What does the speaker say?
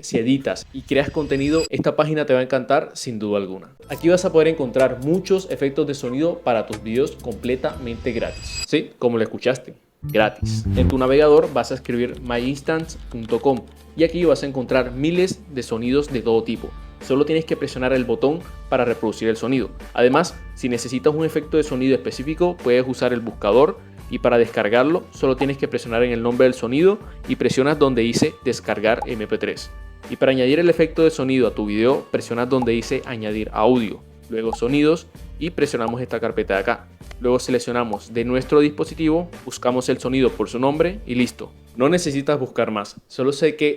Si editas y creas contenido, esta página te va a encantar sin duda alguna. Aquí vas a poder encontrar muchos efectos de sonido para tus videos completamente gratis. Sí, como lo escuchaste, gratis. En tu navegador vas a escribir myinstance.com y aquí vas a encontrar miles de sonidos de todo tipo. Solo tienes que presionar el botón para reproducir el sonido. Además, si necesitas un efecto de sonido específico, puedes usar el buscador y para descargarlo solo tienes que presionar en el nombre del sonido y presionas donde dice descargar MP3. Y para añadir el efecto de sonido a tu video, presionas donde dice añadir audio, luego sonidos y presionamos esta carpeta de acá. Luego seleccionamos de nuestro dispositivo, buscamos el sonido por su nombre y listo. No necesitas buscar más, solo sé que